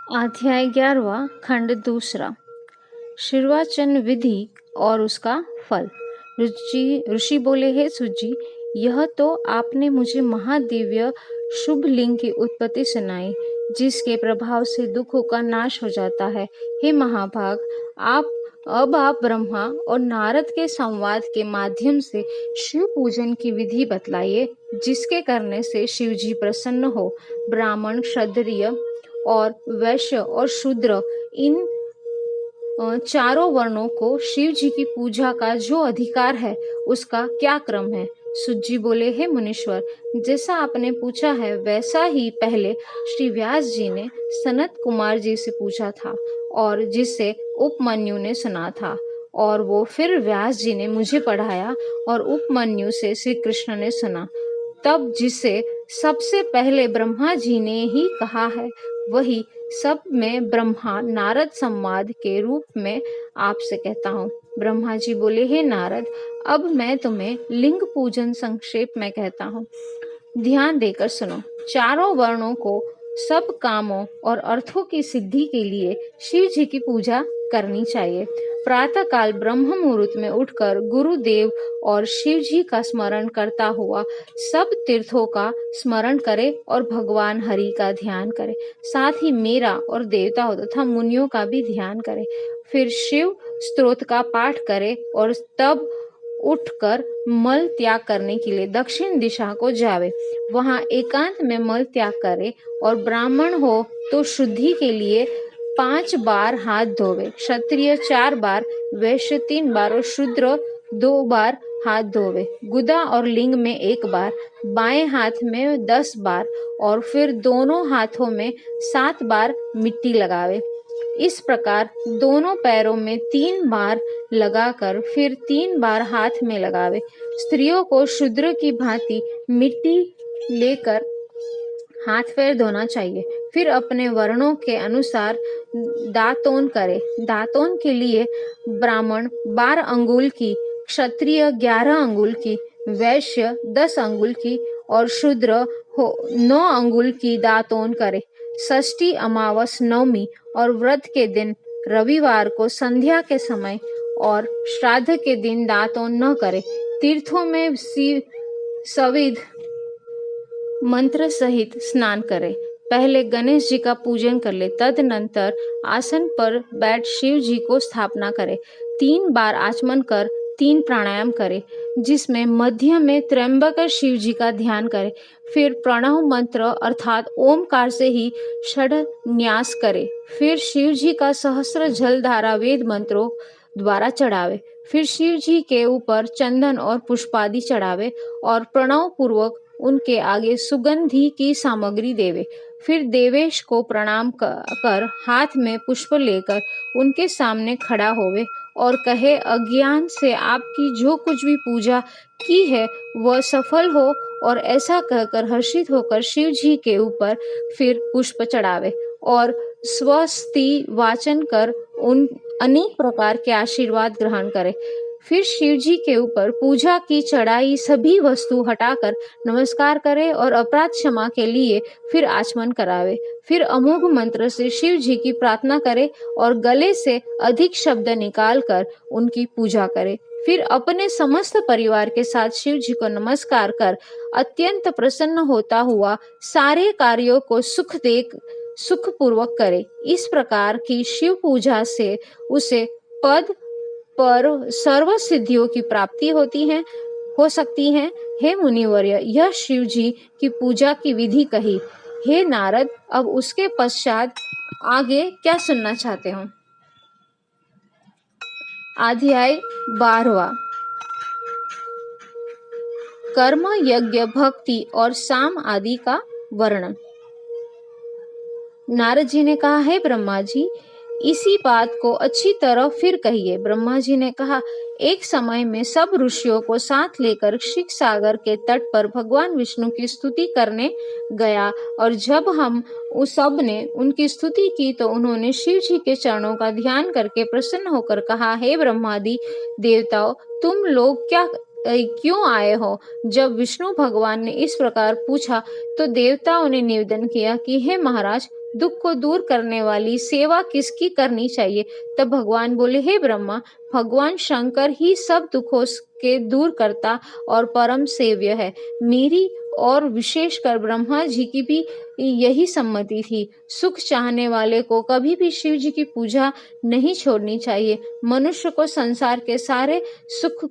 अध्याय 11वां खंड दूसरा। शीर्वाचन विधि और उसका फल। ऋषि बोले, हे सुजी, यह तो आपने मुझे महादिव्य शुभ लिंग की उत्पत्ति सुनाई, जिसके प्रभाव से दुखों का नाश हो जाता है। हे महाभाग, आप ब्रह्मा और नारद के संवाद के माध्यम से शिव पूजन की विधि बतलाइए, जिसके करने से शिव जी प्रसन्न हो। ब्राह्मण, क्षत्रिय और वैश्य और शूद्र, इन चारों वर्णों को शिव जी की पूजा का जो अधिकार है, उसका क्या क्रम है? सुजी बोले, हे मुनीश्वर, जैसा आपने पूछा है वैसा ही पहले श्री व्यास जी ने सनत कुमार जी से पूछा था, और जिससे उपमन्यु ने सुना था, और वो फिर व्यास जी ने मुझे पढ़ाया, और उपमन्यु से श्री कृष्ण ने सुना। तब जिसे सबसे पहले ब्रह्मा जी ने ही कहा है, वही सब में ब्रह्मा नारद संवाद के रूप में आपसे कहता हूँ। ब्रह्मा जी बोले, हे नारद, अब मैं तुम्हें लिंग पूजन संक्षेप में कहता हूँ, ध्यान देकर सुनो। चारों वर्णों को सब कामों और अर्थों की सिद्धि के लिए शिव जी की पूजा करनी चाहिए। प्रातः काल ब्रह्म मुहूर्त में उठकर गुरुदेव और शिव जी का स्मरण करता हुआ सब तीर्थों का स्मरण करे और भगवान हरि का ध्यान करे। साथ ही मेरा और देवताओं तथा मुनियों का भी ध्यान करे। फिर शिव स्तोत्र का पाठ करे और तब उठकर मल त्याग करने के लिए दक्षिण दिशा को जावे। वहां एकांत में मल त्याग करे, और ब्राह्मण हो तो शुद्धि के लिए 5 बार हाथ धोवे, क्षत्रिय 4 बार, वैश्य 3 बार और शूद्र 2 बार हाथ धोवे। गुदा और लिंग में 1 बार, बाएं हाथ में 10 बार और फिर दोनों हाथों में 7 बार मिट्टी लगावे। इस प्रकार दोनों पैरों में 3 बार लगाकर फिर 3 बार हाथ में लगावे। स्त्रियों को शूद्र की भांति मिट्टी लेकर हाथ पैर धोना चाहिए। फिर अपने वर्णों के अनुसार दातोन करे। दातोन के लिए ब्राह्मण 12 अंगुल की, क्षत्रिय 11 अंगुल की, वैश्य 10 अंगुल की और शूद्र 9 अंगुल की दातोन करे। षष्ठी, अमावस, नवमी और व्रत के दिन, रविवार को संध्या के समय और श्राद्ध के दिन दातोन न करे। तीर्थों में सविध मंत्र सहित स्नान करे। पहले गणेश जी का पूजन कर ले, तदनंतर आसन पर बैठ शिव जी को स्थापना करे। 3 बार आचमन कर 3 प्राणायाम करे, जिसमें मध्य में त्र्यंबक शिव जी का ध्यान करे। फिर प्रणव मंत्र अर्थात ओमकार से ही षड्न्यास करे। फिर शिव जी का सहस्त्र जलधारा वेद मंत्रों द्वारा चढ़ावे। फिर शिव जी के ऊपर चंदन और पुष्पादि चढ़ावे और प्रणव पूर्वक उनके आगे सुगंधि की सामग्री देवे। फिर देवेश को प्रणाम कर हाथ में पुष्प लेकर उनके सामने खड़ा होवे और कहे, अज्ञान से आपकी जो कुछ भी पूजा की है वह सफल हो। और ऐसा कहकर हर्षित होकर शिव जी के ऊपर फिर पुष्प चढ़ावे और स्वस्ति वाचन कर उन अनेक प्रकार के आशीर्वाद ग्रहण करे। फिर शिव जी के ऊपर पूजा की चढ़ाई सभी वस्तु हटाकर नमस्कार करे और अपराध क्षमा के लिए फिर आचमन करावे। फिर अमोघ मंत्र से शिव जी की प्रार्थना करे और गले से अधिक शब्द निकाल कर उनकी पूजा करे। फिर अपने समस्त परिवार के साथ शिव जी को नमस्कार कर अत्यंत प्रसन्न होता हुआ सारे कार्यों को सुखपूर्वक करे। इस प्रकार की शिव पूजा से उसे पद पर सर्व सिद्धियों की प्राप्ति हो सकती है। हे मुनिवर्य, यह शिव जी की पूजा की विधि कही। हे नारद, अब उसके पश्चात आगे क्या सुनना चाहते हो? अध्याय 12वां। कर्म, यज्ञ, भक्ति और साम आदि का वर्णन। नारद जी ने कहा, हे ब्रह्मा जी, इसी बात को अच्छी तरह फिर कहिए। ब्रह्मा जी ने कहा, एक समय में सब ऋषियों को साथ लेकर क्षीर सागर के तट पर भगवान विष्णु की स्तुति करने गया, और जब हम उस सब ने उनकी स्तुति की तो उन्होंने शिव जी के चरणों का ध्यान करके प्रसन्न होकर कहा, हे ब्रह्मादि देवताओं, तुम लोग क्यों आए हो? जब विष्णु भगवान ने इस प्रकार पूछा तो देवताओं ने निवेदन किया कि हे महाराज, दुख को दूर करने वाली सेवा किसकी करनी चाहिए? तब भगवान बोले, हे ब्रह्मा, भगवान शंकर ही सब दुखों के दूर करता और परम सेव्य है। मेरी और विशेषकर ब्रह्मा जी की भी यही सम्मति थी। सुख चाहने वाले को कभी भी शिव जी की पूजा नहीं छोड़नी चाहिए। मनुष्य को संसार के सारे सुख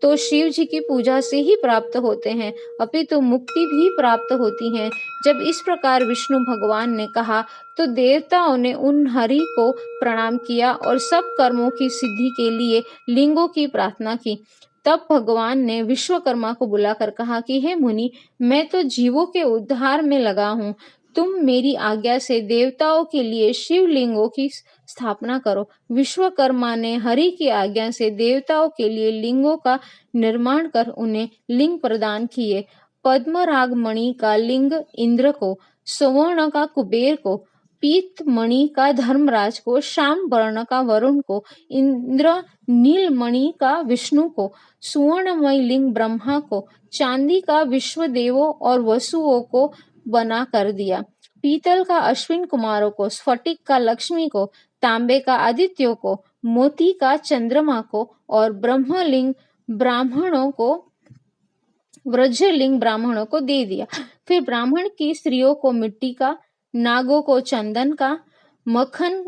तो शिव जी की पूजा से ही प्राप्त होते हैं, अपितु मुक्ति भी प्राप्त होती है। जब इस प्रकार विष्णु भगवान ने कहा तो देवताओं ने उन हरि को प्रणाम किया और सब कर्मों की सिद्धि के लिए लिंगों की प्रार्थना की। तब भगवान ने विश्वकर्मा को बुलाकर कहा कि हे मुनि, मैं तो जीवों के उद्धार में लगा हूँ। तुम मेरी आज्ञा से देवताओं के लिए शिवलिंगों की स्थापना करो। विश्वकर्मा ने हरि की आज्ञा से देवताओं के लिए लिंगों का निर्माण कर उन्हें लिंग प्रदान किए। पद्मराग मणि का लिंग इंद्र को, सुवर्ण का कुबेर को, पीत मणि का धर्मराज को, श्याम वर्ण का वरुण को, इंद्र नील मणि का विष्णु को, सुवर्णमय लिंग ब्रह्मा को, चांदी का विश्वदेवों और वसुओं को बना कर दिया। पीतल का अश्विन कुमारों को, स्फटिक का लक्ष्मी को, तांबे का आदित्यों को, मोती का चंद्रमा को और ब्रह्मलिंग ब्राह्मणों को वज्रलिंग ब्राह्मणों को दे दिया। फिर ब्राह्मण की स्त्रियों को मिट्टी का, नागों को चंदन का, मक्खन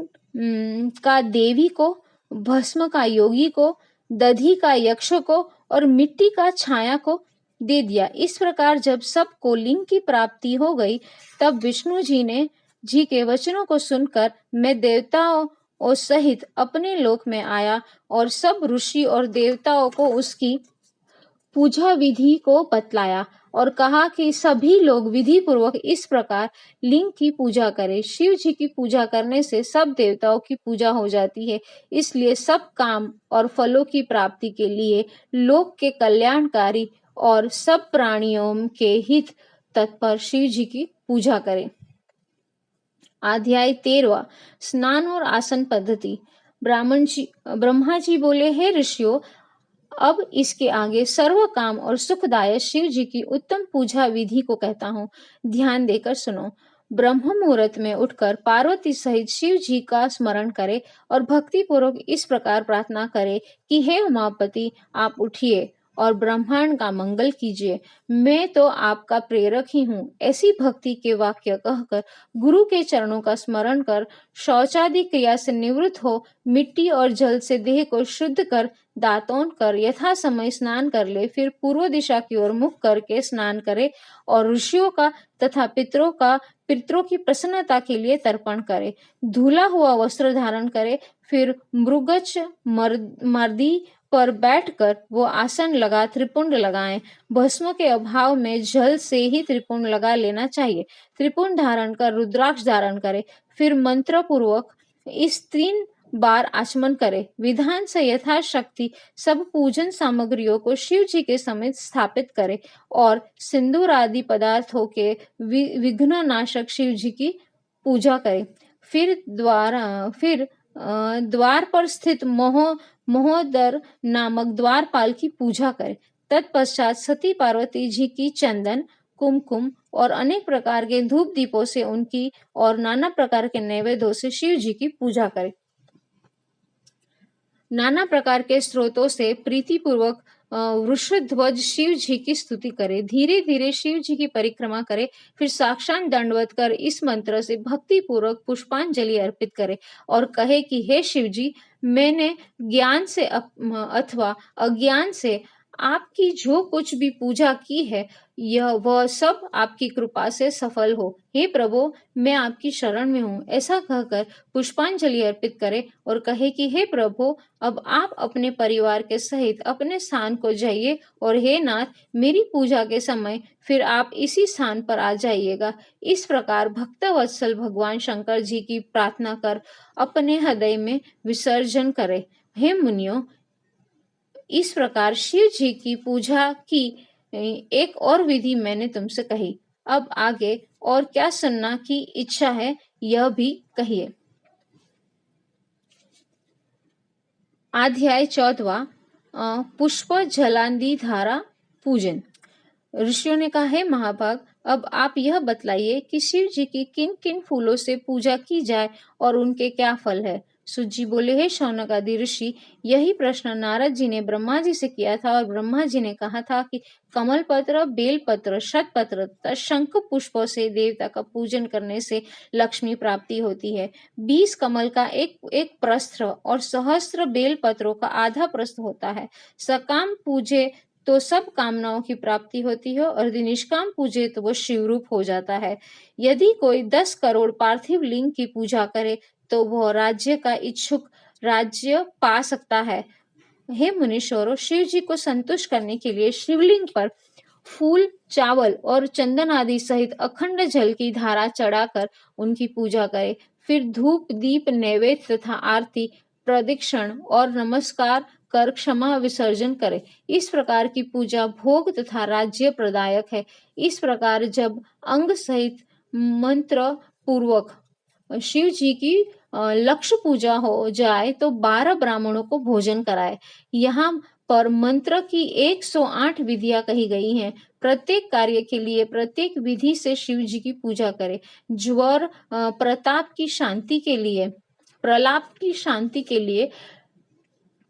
का देवी को, भस्म का योगी को, दधी का यक्ष को और मिट्टी का छाया को दे दिया। इस प्रकार जब सबको लिंग की प्राप्ति हो गई, तब विष्णु जी के वचनों को सुनकर मैं देवताओं सहित अपने लोक में आया और सब ऋषि और देवताओं को उसकी पूजा विधि को बतलाया और कहा कि सभी लोग विधि पूर्वक इस प्रकार लिंग की पूजा करें। शिव जी की पूजा करने से सब देवताओं की पूजा हो जाती है, इसलिए सब काम और फलों की प्राप्ति के लिए लोक के कल्याणकारी और सब प्राणियों के हित तत्पर शिव जी की पूजा करें। अध्याय 13 स्नान और आसन पद्धति। ब्रह्मा जी बोले, हे ऋषियों, अब इसके आगे सर्व काम और सुखदायक शिव जी की उत्तम पूजा विधि को कहता हूँ, ध्यान देकर सुनो। ब्रह्म मुहूर्त में उठकर पार्वती सहित शिव जी का स्मरण करे और भक्ति पूर्वक इस प्रकार प्रार्थना करे कि हे उमापति, आप उठिए और ब्रह्मांड का मंगल कीजिए। मैं तो आपका प्रेरक ही हूँ। ऐसी भक्ति के वाक्य कहकर गुरु के चरणों का स्मरण कर शौचादि क्रिया से निवृत्त हो, मिट्टी और जल से देह को शुद्ध कर, दातोन कर यथा समय स्नान कर ले। फिर पूर्व दिशा की ओर मुख करके स्नान करे और ऋषियों का तथा पितरों की प्रसन्नता के लिए तर्पण करे। धुला हुआ वस्त्र धारण करे। फिर मृगच मर्दी पर बैठकर वो आसन लगा त्रिपुंड लगाएं। भस्म के अभाव में जल से ही त्रिपुंड लगा लेना चाहिए। त्रिपुंड धारण कर रुद्राक्ष धारण करे। फिर मंत्र पूर्वक इस 3 बार आचमन करे। विधान से यथाशक्ति सब पूजन सामग्रियों को शिव जी के समेत स्थापित करे और सिंदूर आदि पदार्थों के विघ्न नाशक शिव जी की पूजा करे। फिर द्वार पर स्थित महोदर नामक द्वारपाल की पूजा करे। तत्पश्चात सती पार्वती जी की चंदन, कुमकुम और अनेक प्रकार के धूप दीपों से उनकी और नाना प्रकार के नैवेद्यों से शिव जी की पूजा करे। नाना प्रकार के स्रोतों से प्रीति पूर्वक वृषध्वज शिव जी की स्तुति करे। धीरे धीरे शिव जी की परिक्रमा करे। फिर साक्षात दंडवत कर इस मंत्र से भक्ति पूर्वक पुष्पांजलि अर्पित करे और कहे कि हे शिव जी, मैंने ज्ञान से अथवा अज्ञान से आपकी जो कुछ भी पूजा की है, वह सब आपकी कृपा से सफल हो। हे प्रभु, मैं आपकी शरण में हूँ। ऐसा कहकर पुष्पांजलि अर्पित करे और कहे कि हे प्रभु, अब आप अपने परिवार के सहित अपने स्थान को जाइए और हे नाथ, मेरी पूजा के समय फिर आप इसी स्थान पर आ जाइएगा। इस प्रकार भक्तवत्सल भगवान शंकर जी की प्रार्थना कर अपने हृदय में विसर्जन करे। हे मुनियों, इस प्रकार शिव जी की पूजा की एक और विधि मैंने तुमसे कही। अब आगे और क्या सुनना की इच्छा है, यह भी कहिए। अध्याय 14 पुष्प जलांदी धारा पूजन। ऋषियों ने कहा, हे महाभाग, अब आप यह बतलाइए कि शिव जी की किन किन फूलों से पूजा की जाए और उनके क्या फल है। सूत जी बोले, हे शौनक आदि ऋषि, यही प्रश्न नारद जी ने ब्रह्मा जी से किया था और ब्रह्मा जी ने कहा था कि कमल पत्र, बेल पत्र, शतपत्र तथा शंख पुष्पों से देवता का पूजन करने से लक्ष्मी प्राप्ति होती है। 20 कमल का एक प्रस्थ और सहस्त्र बेल पत्रों का आधा प्रस्थ होता है। सकाम पूजे तो सब कामनाओं की प्राप्ति होती है और यदि निष्काम पूजे तो वो शिवरूप हो जाता है। यदि कोई 10 करोड़ पार्थिव लिंग की पूजा करे तो वह राज्य का इच्छुक राज्य पा सकता है। हे मुनीश्वरों, शिव जी को संतुष्ट करने के लिए शिवलिंग पर फूल, चावल और चंदन आदि सहित अखंड जल की धारा चढ़ाकर उनकी पूजा करें। फिर धूप, दीप, नैवेद्य तथा आरती, प्रदक्षिण और नमस्कार कर क्षमा विसर्जन करें। इस प्रकार की पूजा भोग तथा राज्य प्रदायक है। इस प्रकार जब अंग सहित मंत्र पूर्वक शिव जी की लक्ष्य पूजा हो जाए तो 12 ब्राह्मणों को भोजन कराए। यहाँ पर मंत्र की 108 विधियां कही गई हैं। प्रत्येक कार्य के लिए प्रत्येक विधि से शिव जी की पूजा करें। ज्वर, प्रताप की शांति के लिए, प्रलाप की शांति के लिए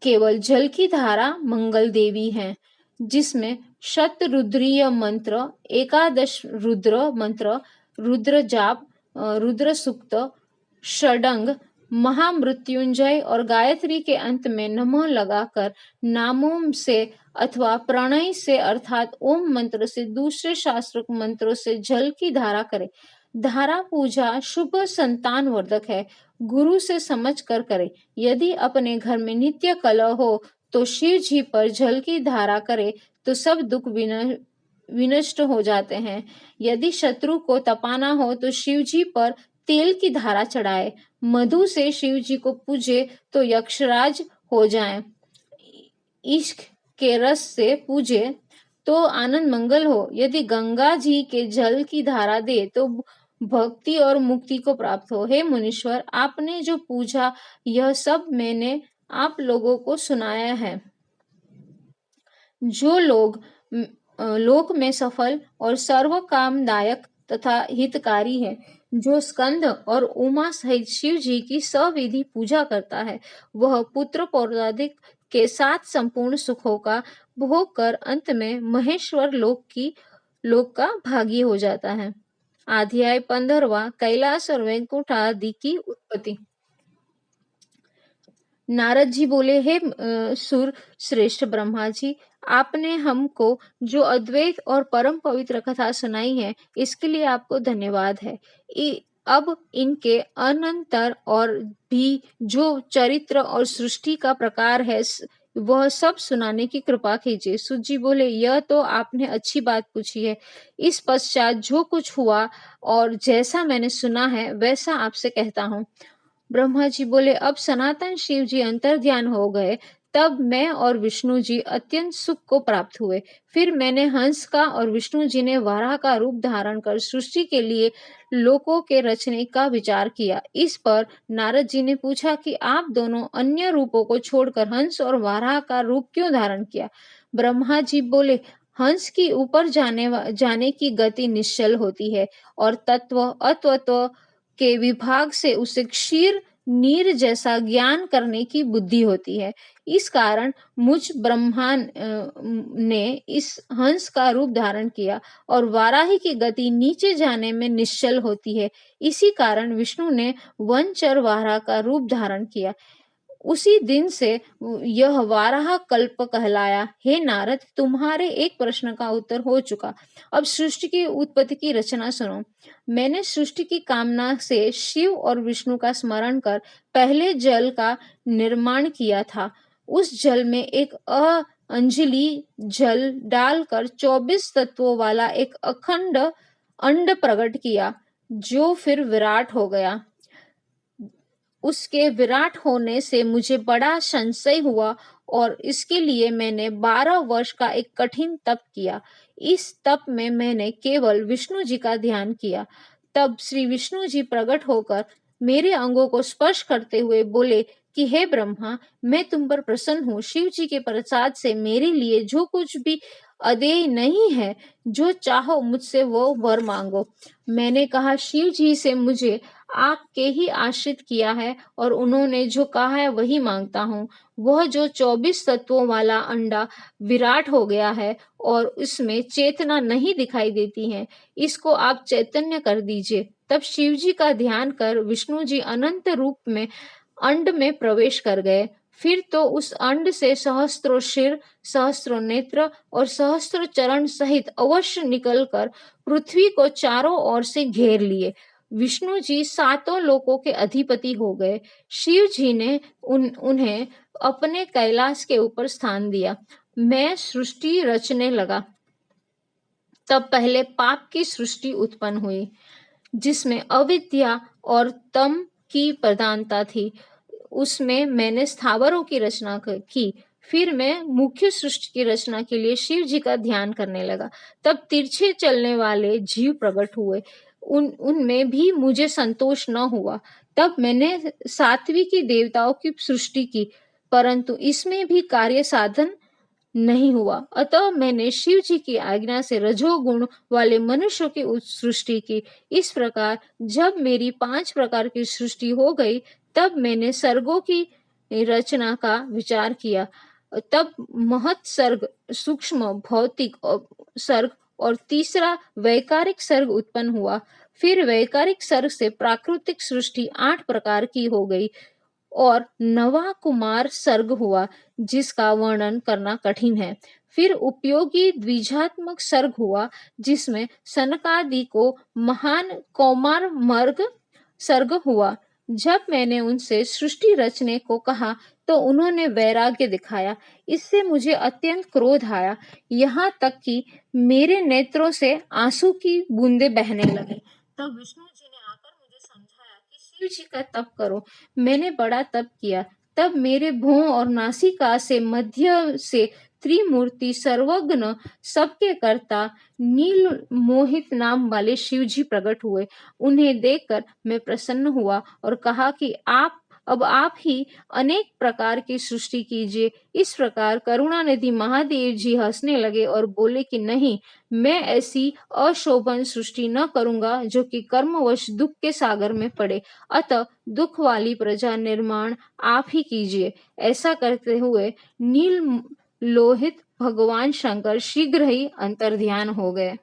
केवल जल की धारा मंगल देवी है, जिसमें शतरुद्रीय मंत्र, 11 रुद्र मंत्र, रुद्र जाप, रुद्र सूक्त, षडंग, महामृत्युंजय और गायत्री के अंत में नमः लगाकर नामों से अथवा प्रणय से अर्थात ओम मंत्र से दूसरे शास्त्र मंत्रों से जल की धारा करें। धारा पूजा शुभ संतान वर्धक है। गुरु से समझ कर करे। यदि अपने घर में नित्य कलह हो तो शिव जी पर जल की धारा करे तो सब दुख विनष्ट हो जाते हैं। यदि शत्रु को तपाना हो तो शिव जी पर तेल की धारा चढ़ाए। मधु से शिव जी को पूजे तो यक्षराज हो जाएं। इश्क के रस से पूजे तो आनंद मंगल हो। यदि गंगा जी के जल की धारा दे तो भक्ति और मुक्ति को प्राप्त हो। हे मुनीश्वर, आपने जो पूछा यह सब मैंने आप लोगों को सुनाया है। जो लोग लोक में सफल और सर्व कामदायक तथा हितकारी है, जो स्कंद और उमा सहित शिव जी की सविधि पूजा करता है, वह पुत्र पौत्रादिक के साथ संपूर्ण सुखों का भोग कर अंत में महेश्वर लोक का भागी हो जाता है। अध्याय 15वां, कैलाश और वैकुंठ आदि की उत्पत्ति। नारद जी बोले, हे सुर श्रेष्ठ ब्रह्मा जी, आपने हमको जो अद्वैत और परम पवित्र कथा सुनाई है इसके लिए आपको धन्यवाद है। अब इनके अनंतर और भी जो चरित्र और सृष्टि का प्रकार है वह सब सुनाने की कृपा कीजिए। सूत जी बोले, यह तो आपने अच्छी बात पूछी है। इस पश्चात जो कुछ हुआ और जैसा मैंने सुना है वैसा आपसे कहता हूँ। ब्रह्मा जी बोले, अब सनातन शिव जी अंतर्ध्यान हो गए, तब मैं और विष्णु जी अत्यंत सुख को प्राप्त हुए। फिर मैंने हंस का और विष्णु जी ने वाराह का रूप धारण कर सृष्टि के लिए लोकों के रचने का विचार किया। इस पर नारद जी ने पूछा कि आप दोनों अन्य रूपों को छोड़कर हंस और वाराह का रूप क्यों धारण किया। ब्रह्मा जी बोले, हंस की ऊपर जाने की गति निश्चल होती है और तत्व अतत्व के विभाग से उसे क्षीर नीर जैसा ज्ञान करने की बुद्धि होती है। इस कारण मुझ ब्रह्मा ने इस हंस का रूप धारण किया और वाराही की गति नीचे जाने में निश्चल होती है। इसी कारण विष्णु ने वनचर वाराह का रूप धारण किया। उसी दिन से यह वाराह कल्प कहलाया। हे नारद, तुम्हारे एक प्रश्न का उत्तर हो चुका। अब सृष्टि की उत्पत्ति की रचना सुनो। मैंने सृष्टि की कामना से शिव और विष्णु का स्मरण कर पहले जल का निर्माण किया था। उस जल में एक अंजलि जल डालकर 24 तत्वों वाला एक अखंड अंड प्रकट किया, जो फिर विराट हो गया। उसके विराट होने से मुझे बड़ा संशय हुआ और इसके लिए मैंने 12 वर्ष का एक कठिन तप किया। इस तप में मैंने केवल विष्णु जी का ध्यान किया। तब श्री विष्णु जी प्रकट होकर मेरे अंगों को स्पर्श करते हुए बोले कि हे ब्रह्मा, मैं तुम पर प्रसन्न हूँ। शिव जी के प्रसाद से मेरे लिए जो कुछ भी अदेय नहीं है, जो चाहो मुझसे वो वर मांगो। मैंने कहा, शिव जी से मुझे आपके ही आश्रित किया है और उन्होंने जो कहा है वही मांगता हूँ। वह जो 24 तत्वों वाला अंडा विराट हो गया है और उसमें चेतना नहीं दिखाई देती है, इसको आप चैतन्य कर दीजिए। तब शिव जी का ध्यान कर विष्णु जी अनंत रूप में अंड में प्रवेश कर गए। फिर तो उस अंड से सहस्त्रों सिर, सहस्त्रों नेत्र और सहस्त्रों चरण सहित अवश्य निकलकर पृथ्वी को चारों ओर से घेर लिए। विष्णु जी सातों लोकों के अधिपति हो गए। शिव जी ने उन्हें अपने कैलाश के ऊपर स्थान दिया। मैं सृष्टि रचने लगा। तब पहले पाप की सृष्टि उत्पन्न हुई, जिसमें अविद्या और तम की प्रधानता थी। उसमें मैंने स्थावरों की रचना की। फिर मैं मुख्य सृष्टि की रचना के लिए शिव जी का ध्यान करने लगा। तब तिरछे चलने वाले जीव प्रकट हुए। उनमें भी मुझे संतोष न हुआ। तब मैंने सात्विकी देवताओं की सृष्टि की, परंतु इसमें भी कार्य साधन नहीं हुआ। अतः मैंने शिव जी की आज्ञा से रजोगुण वाले मनुष्यों की सृष्टि की। इस प्रकार जब मेरी 5 प्रकार की सृष्टि हो गई, तब मैंने सर्गों की रचना का विचार किया। तब महत सर्ग, सूक्ष्म भौतिक सर्ग और तीसरा वैकारिक सर्ग उत्पन्न हुआ। फिर वैकारिक सर्ग से प्राकृतिक सृष्टि 8 प्रकार की हो गई और नवा कुमार सर्ग हुआ, जिसका वर्णन करना कठिन है। फिर उपयोगी द्विजात्मक सर्ग हुआ, जिसमें सनकादि को महान कौमार मर्ग सर्ग हुआ। जब मैंने उनसे सृष्टि रचने को कहा, तो उन्होंने वैराग्य दिखाया। इससे मुझे अत्यंत क्रोध आया, यहाँ तक कि मेरे नेत्रों से आंसू की बूंदें बहने लगी। तब विष्णु जी ने आकर मुझे समझाया कि शिव जी का तप करो। मैंने बड़ा तप किया। तब मेरे भों और नासिका से मध्य से त्रिमूर्ति, सर्वज्ञ, सबके कर्ता, नील मोहित नाम वाले शिव जी प्रकट हुए। उन्हें देखकर मैं प्रसन्न हुआ और कहा कि अब आप ही अनेक प्रकार की सृष्टि कीजिए। इस प्रकार करुणानिधि महादेव जी हंसने लगे और बोले कि नहीं, मैं ऐसी अशोभन सृष्टि न करूंगा जो कि कर्मवश दुख के सागर में पड़े। अतः दुख वाली प्रजा निर्माण आप ही कीजिए। ऐसा करते हुए नील लोहित भगवान शंकर शीघ्र ही अंतर्ध्यान हो गए।